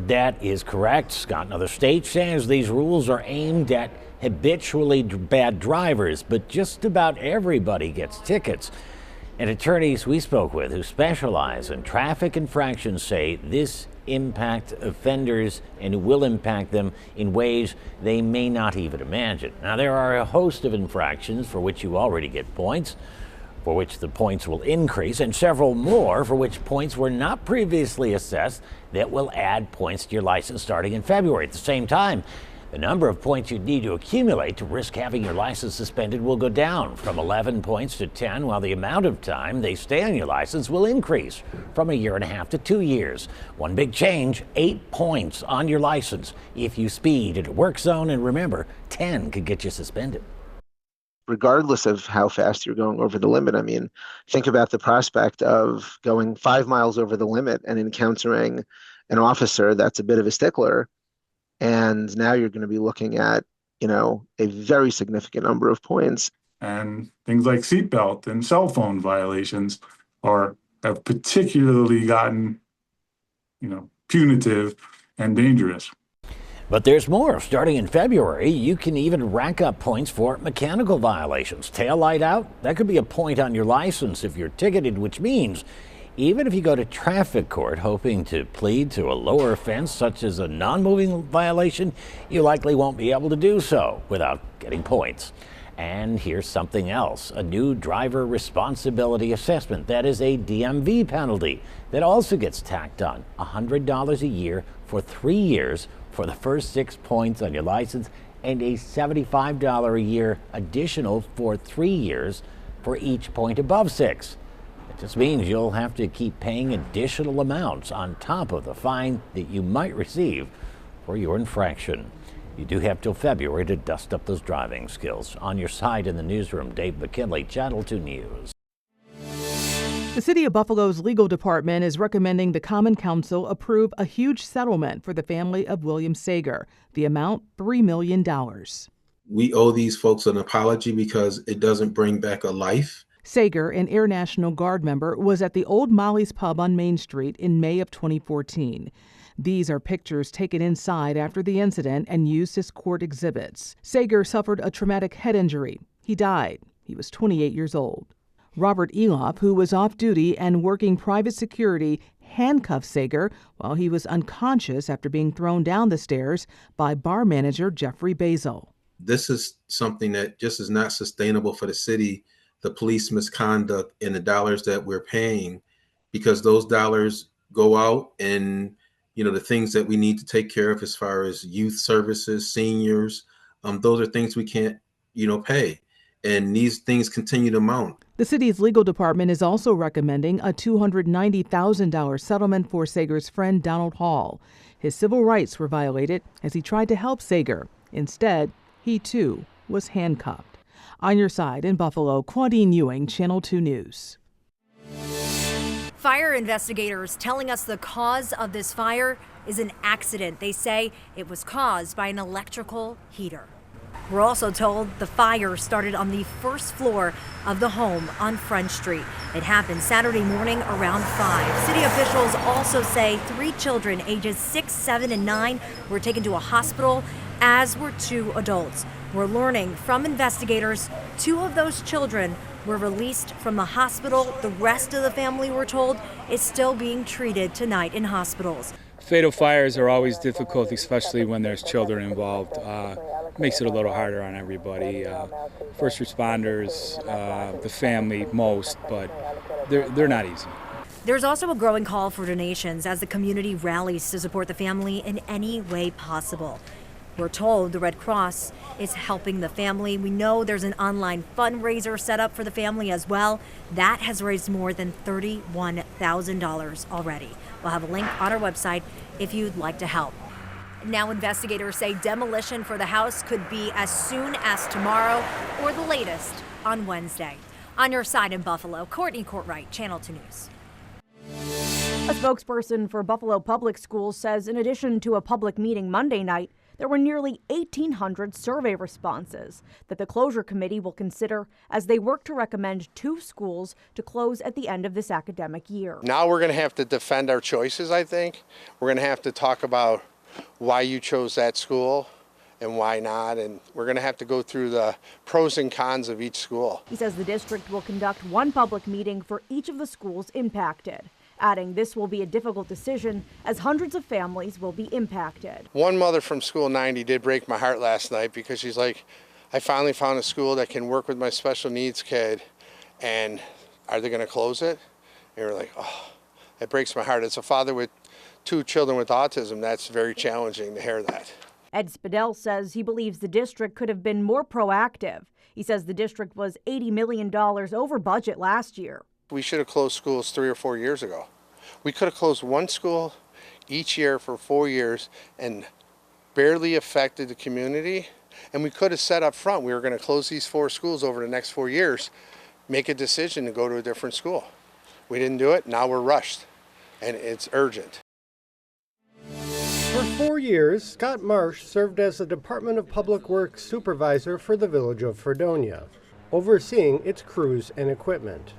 That is correct, Scott. Now, the state says these rules are aimed at habitually bad drivers, but just about everybody gets tickets. And attorneys we spoke with who specialize in traffic infractions say this impacts offenders and will impact them in ways they may not even imagine. Now, there are a host of infractions for which you already get points, for which the points will increase, and several more for which points were not previously assessed that will add points to your license starting in February. At the same time, the number of points you'd need to accumulate to risk having your license suspended will go down from 11 points to 10, while the amount of time they stay on your license will increase from 1.5 years to 2 years. One big change, 8 points on your license if you speed in a work zone, and remember, 10 could get you suspended. Regardless of how fast you're going over the limit. I mean, think about the prospect of going 5 miles over the limit and encountering an officer that's a bit of a stickler. And now you're going to be looking at, a very significant number of points. And things like seatbelt and cell phone violations have particularly gotten, punitive and dangerous. But there's more. Starting in February, you can even rack up points for mechanical violations. Tail light out, that could be a point on your license if you're ticketed, which means even if you go to traffic court hoping to plead to a lower offense, such as a non-moving violation, you likely won't be able to do so without getting points. And here's something else, a new driver responsibility assessment. That is a DMV penalty that also gets tacked on. $100 a year for 3 years for the first 6 points on your license, and a $75 a year additional for 3 years for each point above 6. It just means you'll have to keep paying additional amounts on top of the fine that you might receive for your infraction. You do have till February to dust up those driving skills. On your side in the newsroom, Dave McKinley, Channel 2 News. The City of Buffalo's legal department is recommending the Common Council approve a huge settlement for the family of William Sager. The amount, $3 million. We owe these folks an apology because it doesn't bring back a life. Sager, an Air National Guard member, was at the Old Molly's Pub on Main Street in May of 2014. These are pictures taken inside after the incident and used as court exhibits. Sager suffered a traumatic head injury. He died. He was 28 years old. Robert Eloff, who was off duty and working private security, handcuffed Sager while he was unconscious after being thrown down the stairs by bar manager Jeffrey Basil. This is something that just is not sustainable for the city, the police misconduct and the dollars that we're paying, because those dollars go out and, the things that we need to take care of as far as youth services, seniors, those are things we can't, pay. And these things continue to mount. The city's legal department is also recommending a $290,000 settlement for Sager's friend Donald Hall. His civil rights were violated as he tried to help Sager. Instead, he too was handcuffed. On your side in Buffalo, Claudine Ewing, Channel 2 News. Fire investigators telling us the cause of this fire is an accident. They say it was caused by an electrical heater. We're also told the fire started on the first floor of the home on Front Street. It happened Saturday morning around 5. City officials also say 3 children ages 6, 7, and 9 were taken to a hospital, as were 2 adults. We're learning from investigators 2 of those children were released from the hospital. The rest of the family, we're told, is still being treated tonight in hospitals. Fatal fires are always difficult, especially when there's children involved. Makes it a little harder on everybody. First responders, the family most, but they're not easy. There's also a growing call for donations as the community rallies to support the family in any way possible. We're told the Red Cross is helping the family. We know there's an online fundraiser set up for the family as well. That has raised more than $31,000 already. We'll have a link on our website if you'd like to help. Now investigators say demolition for the house could be as soon as tomorrow or the latest on Wednesday. On your side in Buffalo, Courtney Courtwright, Channel 2 News. A spokesperson for Buffalo Public Schools says in addition to a public meeting Monday night, there were nearly 1,800 survey responses that the closure committee will consider as they work to recommend 2 schools to close at the end of this academic year. Now we're going to have to defend our choices, I think. We're going to have to talk about why you chose that school and why not, and we're going to have to go through the pros and cons of each school. He says the district will conduct 1 public meeting for each of the schools impacted, adding this will be a difficult decision as hundreds of families will be impacted. One mother from School 90 did break my heart last night because she's like, I finally found a school that can work with my special needs kid, and are they going to close it? And we're like, oh, it breaks my heart. As a father with 2 children with autism, that's very challenging to hear that. Ed Spadell says he believes the district could have been more proactive. He says the district was $80 million over budget last year. We should have closed schools 3 or 4 years ago. We could have closed 1 school each year for 4 years and barely affected the community. And we could have said up front we were going to close these 4 schools over the next 4 years, make a decision to go to a different school. We didn't do it. Now we're rushed, and it's urgent. For 4 years, Scott Marsh served as the Department of Public Works supervisor for the Village of Fredonia, overseeing its crews and equipment.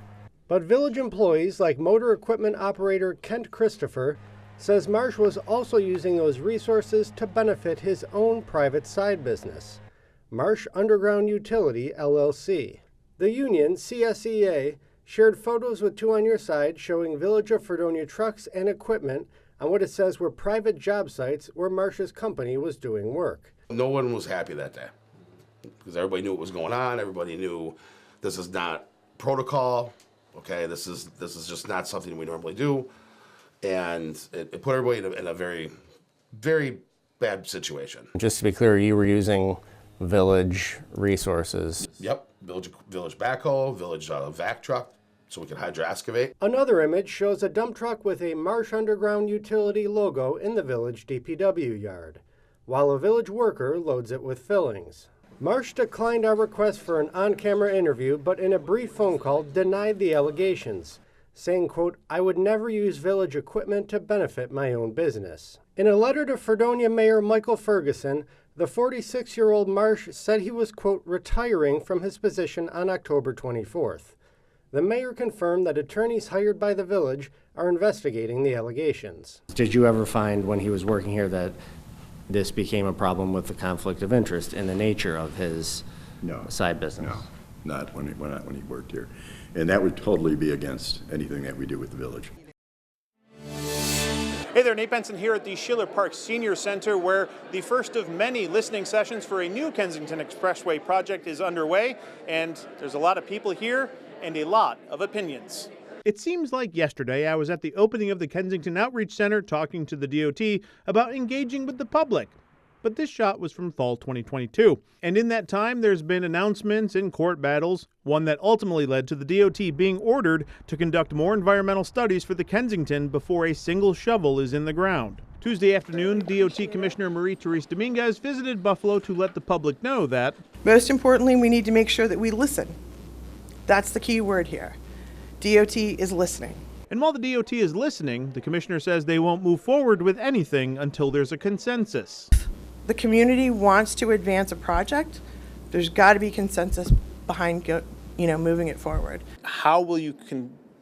But village employees like motor equipment operator Kent Christopher says Marsh was also using those resources to benefit his own private side business, Marsh Underground Utility, LLC. The union, CSEA, shared photos with 2 on Your Side showing Village of Fredonia trucks and equipment on what it says were private job sites where Marsh's company was doing work. No one was happy that day because everybody knew what was going on. Everybody knew this is not protocol. Okay, this is just not something we normally do, and it put everybody in a very, very bad situation. Just to be clear, you were using village resources. Yep, village backhoe, village vac truck, so we could hydro-excavate. Another image shows a dump truck with a Marsh Underground Utility logo in the village DPW yard, while a village worker loads it with fillings. Marsh declined our request for an on-camera interview, but in a brief phone call denied the allegations, saying, quote, I would never use village equipment to benefit my own business. In a letter to Fredonia Mayor Michael Ferguson, the 46-year-old Marsh said he was, quote, retiring from his position on October 24th. The mayor confirmed that attorneys hired by the village are investigating the allegations. Did you ever find when he was working here that this became a problem with the conflict of interest in the nature of his side business? No, not when he worked here. And that would totally be against anything that we do with the village. Hey there, Nate Benson here at the Schiller Park Senior Center, where the first of many listening sessions for a new Kensington Expressway project is underway, and there's a lot of people here and a lot of opinions. It seems like yesterday I was at the opening of the Kensington Outreach Center talking to the DOT about engaging with the public. But this shot was from fall 2022. And in that time, there's been announcements and court battles, one that ultimately led to the DOT being ordered to conduct more environmental studies for the Kensington before a single shovel is in the ground. Tuesday afternoon, DOT Commissioner Marie-Therese Dominguez visited Buffalo to let the public know that most importantly, we need to make sure that we listen. That's the key word here. DOT is listening. And while the DOT is listening, the commissioner says they won't move forward with anything until there's a consensus. The community wants to advance a project. There's got to be consensus behind moving it forward. How will you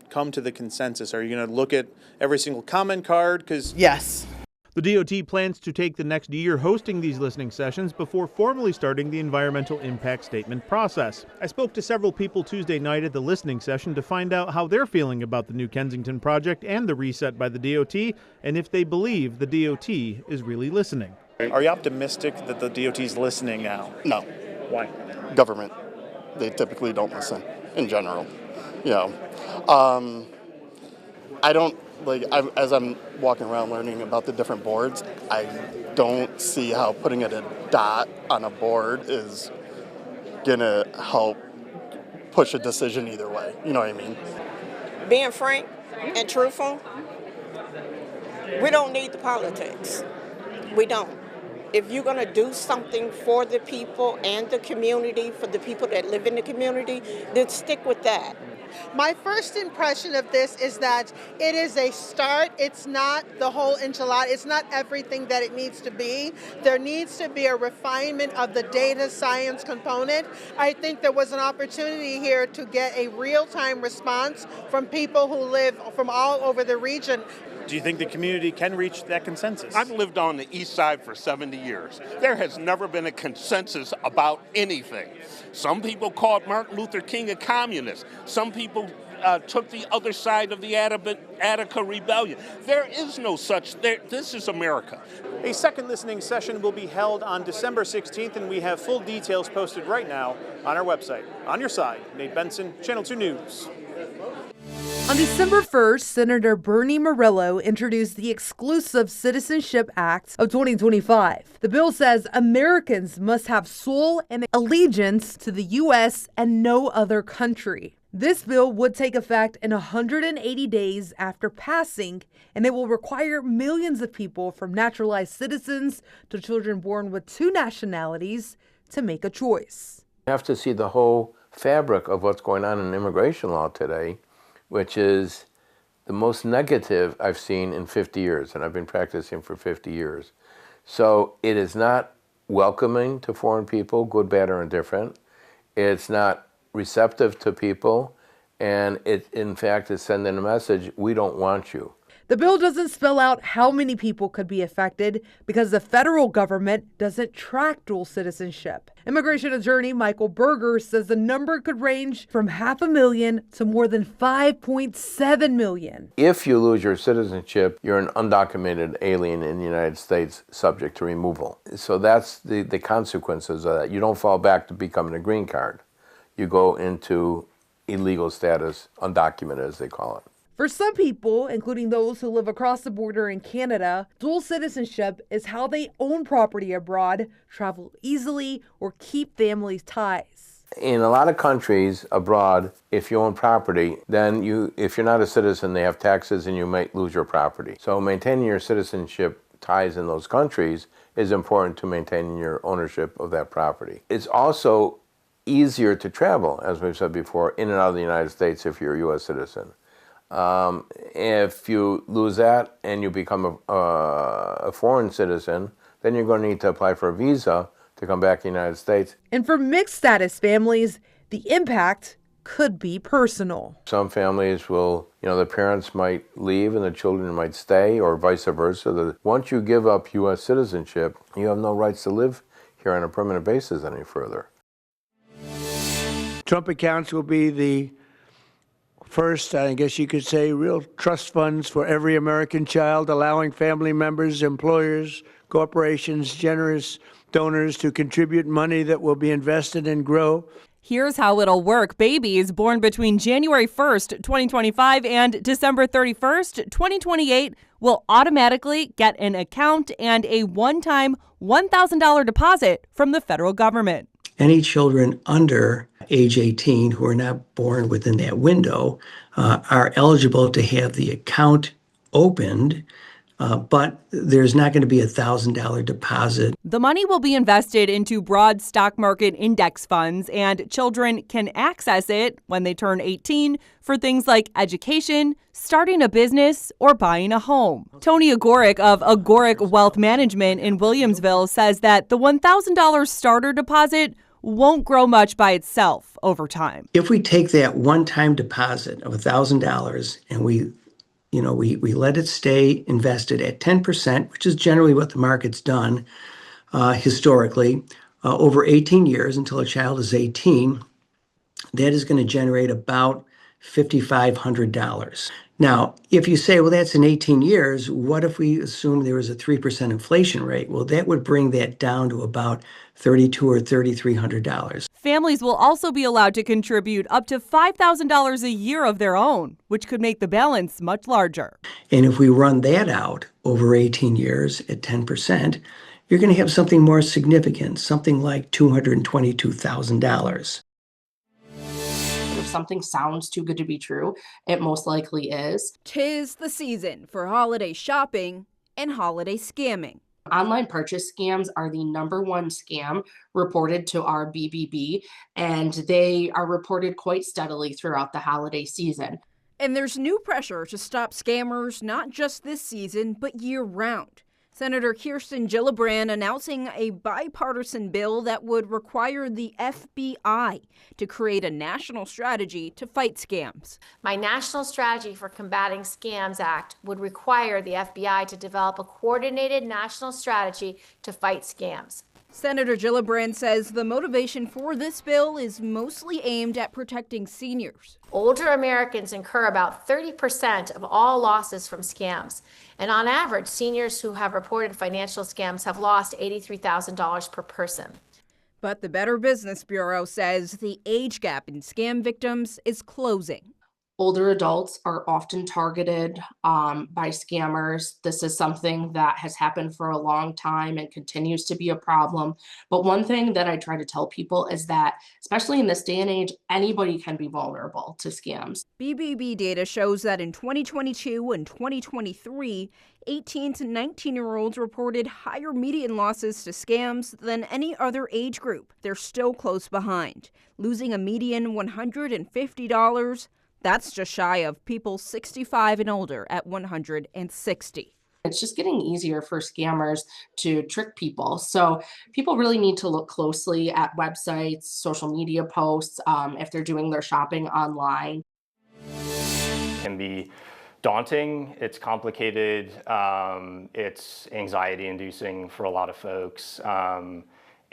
come to the consensus? Are you going to look at every single comment card? Yes. The DOT plans to take the next year hosting these listening sessions before formally starting the environmental impact statement process. I spoke to several people Tuesday night at the listening session to find out how they're feeling about the new Kensington project and the reset by the DOT, and if they believe the DOT is really listening. Are you optimistic that the DOT is listening now? No. Why? Government. They typically don't listen in general. I don't, as I'm walking around learning about the different boards, I don't see how putting a dot on a board is going to help push a decision either way. You know what I mean? Being frank and truthful, we don't need the politics. We don't. if you're going to do something for the people and the community, for the people that live in the community, then stick with that. My first impression of this is that it is a start. It's not the whole enchilada. It's not everything that it needs to be. There needs to be a refinement of the data science component. I think there was an opportunity here to get a real-time response from people who live from all over the region. Do you think the community can reach that consensus? I've lived on the east side for 70 years. There has never been a consensus about anything. Some people called Martin Luther King a communist. Some people took the other side of the Attica Rebellion. There is no such. This is America. A second listening session will be held on December 16th, and we have full details posted right now on our website. On your side, Nate Benson, Channel 2 News. On December 1st, Senator Bernie Murillo introduced the Exclusive Citizenship Act of 2025. The bill says Americans must have sole and allegiance to the U.S. and no other country. This bill would take effect in 180 days after passing, and it will require millions of people, from naturalized citizens to children born with two nationalities, to make a choice. You have to see the whole fabric of what's going on in immigration law today, which is the most negative I've seen in 50 years, and I've been practicing for 50 years. So it is not welcoming to foreign people, good, bad, or indifferent. It's not receptive to people, and it, in fact, is sending a message, we don't want you. The bill doesn't spell out how many people could be affected because the federal government doesn't track dual citizenship. Immigration attorney Michael Berger says the number could range from 500,000 to more than 5.7 million. If you lose your citizenship, you're an undocumented alien in the United States subject to removal. So that's the consequences of that. You don't fall back to becoming a green card. You go into illegal status, undocumented as they call it. For some people, including those who live across the border in Canada, dual citizenship is how they own property abroad, travel easily, or keep family ties. In a lot of countries abroad, if you own property, then if you're not a citizen, they have taxes and you might lose your property. So maintaining your citizenship ties in those countries is important to maintaining your ownership of that property. It's also easier to travel, as we've said before, in and out of the United States if you're a U.S. citizen. If you lose that and you become a foreign citizen, then you're going to need to apply for a visa to come back to the United States. And for mixed status families, the impact could be personal. Some families will, the parents might leave and the children might stay, or vice versa. Once you give up U.S. citizenship, you have no rights to live here on a permanent basis any further. Trump accounts will be the first, I guess you could say, real trust funds for every American child, allowing family members, employers, corporations, generous donors to contribute money that will be invested and grow. Here's how it'll work. Babies born between January 1st, 2025 and December 31st, 2028 will automatically get an account and a one-time $1,000 deposit from the federal government. Any children under age 18 who are not born within that window are eligible to have the account opened, but there's not going to be a $1,000 deposit. The money will be invested into broad stock market index funds, and children can access it when they turn 18 for things like education, starting a business, or buying a home. Tony Agoric of Agoric Wealth Management in Williamsville says that the $1,000 starter deposit won't grow much by itself over time. If we take that one-time deposit of $1,000 and we let it stay invested at 10%, which is generally what the market's done historically, over 18 years until a child is 18, that is going to generate about $5,500. Now, if you say, well, that's in 18 years, what if we assume there was a 3% inflation rate? Well, that would bring that down to about $3,200 or $3,300. Families will also be allowed to contribute up to $5,000 a year of their own, which could make the balance much larger. And if we run that out over 18 years at 10%, you're going to have something more significant, something like $222,000. If something sounds too good to be true, it most likely is. 'Tis the season for holiday shopping and holiday scamming. Online purchase scams are the #1 scam reported to our BBB, and they are reported quite steadily throughout the holiday season. And there's new pressure to stop scammers not just this season, but year-round. Senator Kirsten Gillibrand announcing a bipartisan bill that would require the FBI to create a national strategy to fight scams. My National Strategy for Combating Scams Act would require the FBI to develop a coordinated national strategy to fight scams. Senator Gillibrand says the motivation for this bill is mostly aimed at protecting seniors. Older Americans incur about 30% of all losses from scams. And on average, seniors who have reported financial scams have lost $83,000 per person. But the Better Business Bureau says the age gap in scam victims is closing. Older adults are often targeted by scammers. This is something that has happened for a long time and continues to be a problem. But one thing that I try to tell people is that, especially in this day and age, anybody can be vulnerable to scams. BBB data shows that in 2022 and 2023, 18 to 19-year-olds reported higher median losses to scams than any other age group. They're still close behind, losing a median $150. That's just shy of people 65 and older at $160. It's just getting easier for scammers to trick people. So people really need to look closely at websites, social media posts, if they're doing their shopping online. It can be daunting, it's complicated, it's anxiety inducing for a lot of folks.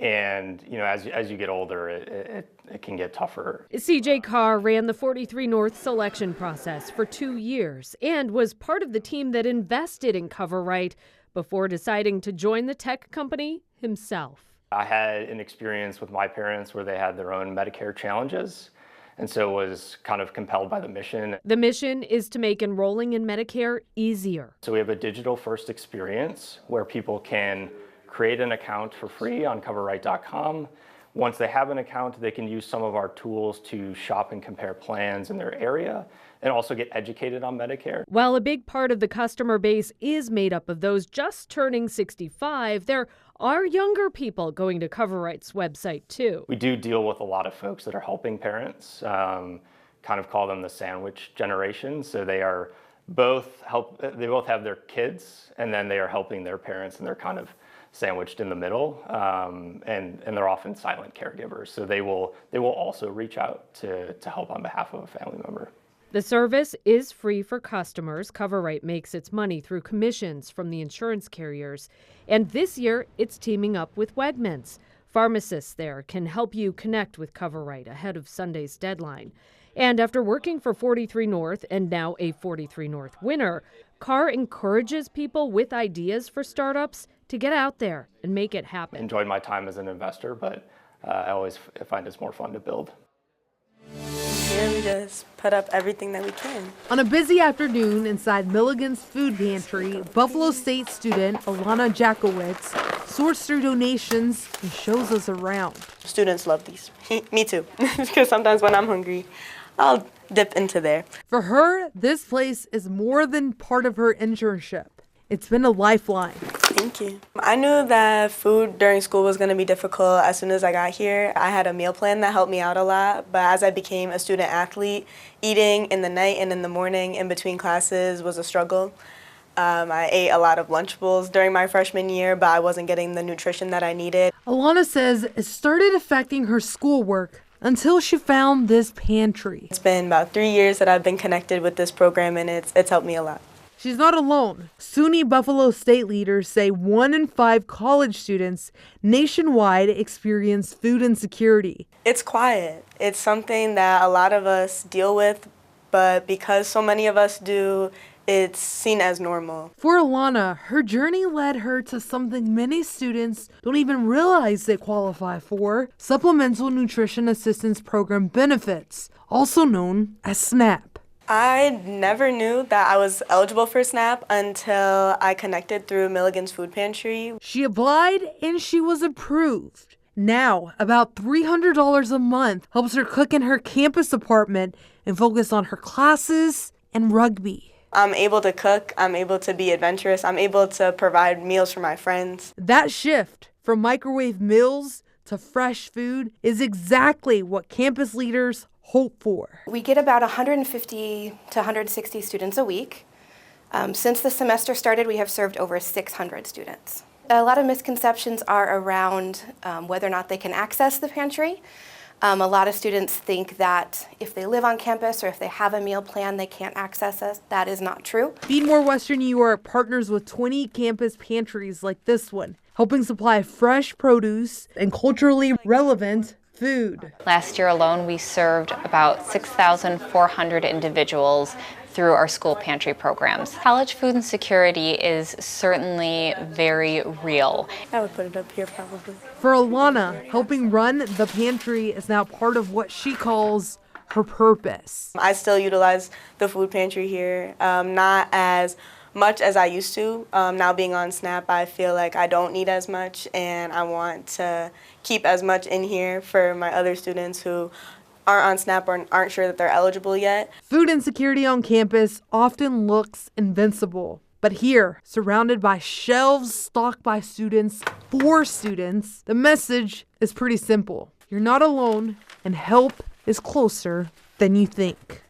And, you know, as you get older, it can get tougher. CJ Carr ran the 43 North selection process for 2 years and was part of the team that invested in Cover Right before deciding to join the tech company himself. I had an experience with my parents where they had their own Medicare challenges, and so was kind of compelled by the mission. The mission is to make enrolling in Medicare easier. So we have a digital-first experience where people can create an account for free on coverright.com. Once they have an account, they can use some of our tools to shop and compare plans in their area and also get educated on Medicare. While a big part of the customer base is made up of those just turning 65, there are younger people going to Cover Right's website too. We do deal with a lot of folks that are helping parents, kind of call them the sandwich generation. So they are both they both have their kids and then they are helping their parents, and they're kind of sandwiched in the middle, and they're often silent caregivers. So they will also reach out to help on behalf of a family member. The service is free for customers. Cover Right makes its money through commissions from the insurance carriers. And this year, it's teaming up with Wegmans. Pharmacists there can help you connect with Cover Right ahead of Sunday's deadline. And after working for 43 North and now a 43 North winner, Carr encourages people with ideas for startups to get out there and make it happen. Enjoyed my time as an investor, but I always find it's more fun to build. Here we just put up everything that we can. On a busy afternoon inside Milligan's food pantry, Buffalo State student Alana Jackowitz sorts through donations and shows us around. Students love these. Me too, because sometimes when I'm hungry, I'll dip into there. For her, this place is more than part of her internship. It's been a lifeline. Thank you. I knew that food during school was going to be difficult as soon as I got here. I had a meal plan that helped me out a lot, but as I became a student athlete, eating in the night and in the morning in between classes was a struggle. I ate a lot of Lunchables during my freshman year, but I wasn't getting the nutrition that I needed. Alana says it started affecting her schoolwork until she found this pantry. It's been about 3 years that I've been connected with this program, and it's helped me a lot. She's not alone. SUNY Buffalo State leaders say 1 in 5 college students nationwide experience food insecurity. It's quiet. It's something that a lot of us deal with, but because so many of us do, it's seen as normal. For Alana, her journey led her to something many students don't even realize they qualify for: Supplemental Nutrition Assistance Program benefits, also known as SNAP. I never knew that I was eligible for SNAP until I connected through Milligan's Food Pantry. She applied and she was approved. Now, about $300 a month helps her cook in her campus apartment and focus on her classes and rugby. I'm able to cook, I'm able to be adventurous, I'm able to provide meals for my friends. That shift from microwave meals to fresh food is exactly what campus leaders hope for. We get about 150 to 160 students a week. Since the semester started, we have served over 600 students. A lot of misconceptions are around whether or not they can access the pantry. A lot of students think that if they live on campus or if they have a meal plan, they can't access us. That is not true. Feed More Western New York partners with 20 campus pantries like this one, helping supply fresh produce and culturally relevant food. Last year alone, we served about 6,400 individuals through our school pantry programs. College food insecurity is certainly very real. I would put it up here probably. For Alana, helping run the pantry is now part of what she calls her purpose. I still utilize the food pantry here, not as much as I used to. Now being on SNAP, I feel like I don't need as much, and I want to keep as much in here for my other students who aren't on SNAP or aren't sure that they're eligible yet. Food insecurity on campus often looks invincible. But here, surrounded by shelves stocked by students for students, the message is pretty simple. You're not alone, and help is closer than you think.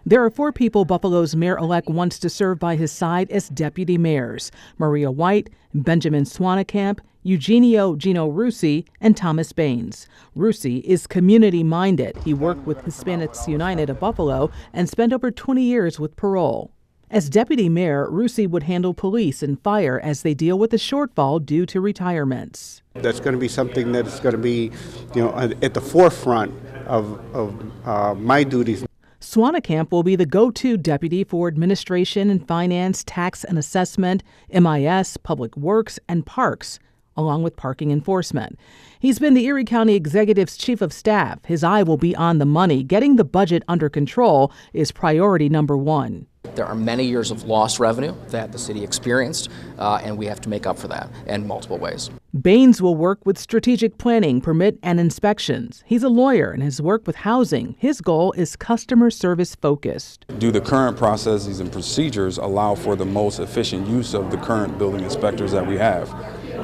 There are 4 people Buffalo's mayor-elect wants to serve by his side as deputy mayors: Maria White, Benjamin Swanekamp, Eugenio Gino Russi, and Thomas Baines. Russi is community-minded. He worked with Hispanics United of Buffalo and spent over 20 years with Parole. As deputy mayor, Russi would handle police and fire as they deal with the shortfall due to retirements. That's going to be something that's going to be, at the forefront of my duties. Swanekamp will be the go-to deputy for administration and finance, tax and assessment, MIS, public works, and parks, along with parking enforcement. He's been the Erie County Executive's chief of staff. His eye will be on the money. Getting the budget under control is priority number 1. There are many years of lost revenue that the city experienced, and we have to make up for that in multiple ways. Baines will work with strategic planning, permit, and inspections. He's a lawyer and has worked with housing. His goal is customer service focused. Do the current processes and procedures allow for the most efficient use of the current building inspectors that we have?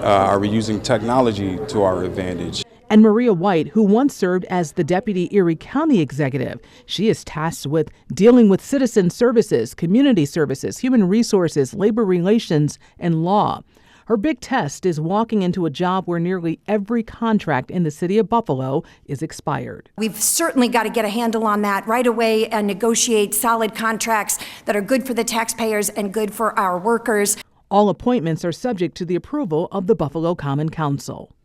Are we using technology to our advantage? And Maria White, who once served as the deputy Erie County executive. She is tasked with dealing with citizen services, community services, human resources, labor relations, and law. Her big test is walking into a job where nearly every contract in the city of Buffalo is expired. We've certainly got to get a handle on that right away and negotiate solid contracts that are good for the taxpayers and good for our workers. All appointments are subject to the approval of the Buffalo Common Council.